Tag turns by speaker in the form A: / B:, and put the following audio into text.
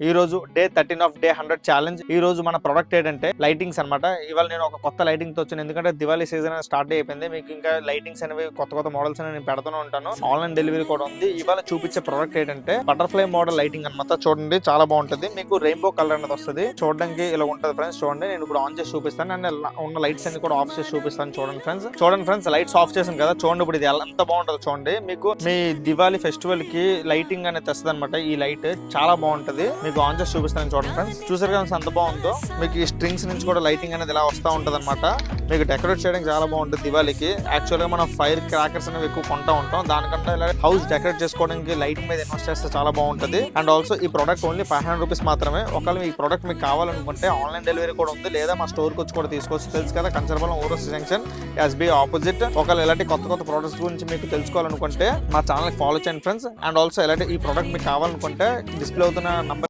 A: ఈ రోజు day 13 of day 100 challenge. ఈ రోజు మన ప్రొడక్ట్ ఏంటంటే లైటింగ్స్ అన్నమాట. ఇవాళ నేను ఒక కొత్త లైటింగ్ తో వచ్చాను, ఎందుకంటే దివాళీ సీజన్ స్టార్ట్ అయిపోయింది. మీకు ఇంకా లైటింగ్స్ అనేవి కొత్త మోడల్స్ అనేవి నేను పెడుతూనే ఉంటాను. ఆన్లైన్ డెలివరీ కూడా ఉంది. ఇవాళ చూపించే ప్రొడక్ట్ ఏంటంటే బటర్ఫ్లై మోడల్ లైటింగ్ అన్నమాట. చూడండి, చాలా బాగుంటది. మీకు రెయిన్బో కలర్ అనేది వస్తుంది. చూడడానికి ఇలా ఉంటది ఫ్రెండ్స్. చూడండి, నేను ఇప్పుడు ఆన్ చేసి చూపిస్తాను అండ్ ఉన్న లైట్స్ అన్ని కూడా ఆఫ్ చేసి చూపిస్తాను. చూడండి ఫ్రెండ్స్, లైట్స్ ఆఫ్ చేసాను కదా. చూడండి ఇప్పుడు ఇది ఎంత బాగుంటది చూడండి. మీకు మీ దివాళీ ఫెస్టివల్ కి లైటింగ్ అనేది తెస్తుంది అనమాట. ఈ లైట్ చాలా బాగుంటది. మీకు ఆన్ చేసి చూపిస్తాను. చూడండి ఫ్రెండ్స్, చూసారు కదా ఎంత బాగుందో. మీకు ఈ స్ట్రింగ్స్ నుంచి కూడా లైటింగ్ అనేది ఇలా వస్తూ ఉంటది అనమాట. మీకు డెకరేట్ చేయడానికి చాలా బాగుంటుంది దివాళీకి. యాక్చువల్ గా మనం ఫైర్ క్రాకర్స్ అనేవి ఎక్కువ కొంటా ఉంటాం. దానికంటే ఇలా హౌస్ డెకరేట్ చేసుకోవడానికి లైట్ మీద ఇన్వెస్ట్ చేస్తే చాలా బాగుంటది. అండ్ ఆల్సో ఈ ప్రోడక్ట్ ఓన్లీ 500 రూపీస్ మాత్రమే. ఒకవేళ ఈ ప్రోడక్ట్ మీకు కావాలనుకుంటే ఆన్లైన్ డెలివరీ కూడా ఉంది, లేదా మా స్టోర్ కి వచ్చి కూడా తీసుకోవచ్చు. తెలుసు కదా, కంచరపాలెం ఊరస్ జంక్షన్, ఎస్బీ ఆపోజిట్. ఒకవేళ ఇలాంటి కొత్త ప్రోడక్ట్స్ గురించి మీకు తెలుసుకోవాలనుకుంటే మా ఛానల్ ఫాలో చేయండి ఫ్రెండ్స్. అండ్ ఆల్సో ఇలాంటి ఈ ప్రోడక్ట్ మీకు కావాలనుకుంటే డిస్ప్లే అవుతున్న నంబర్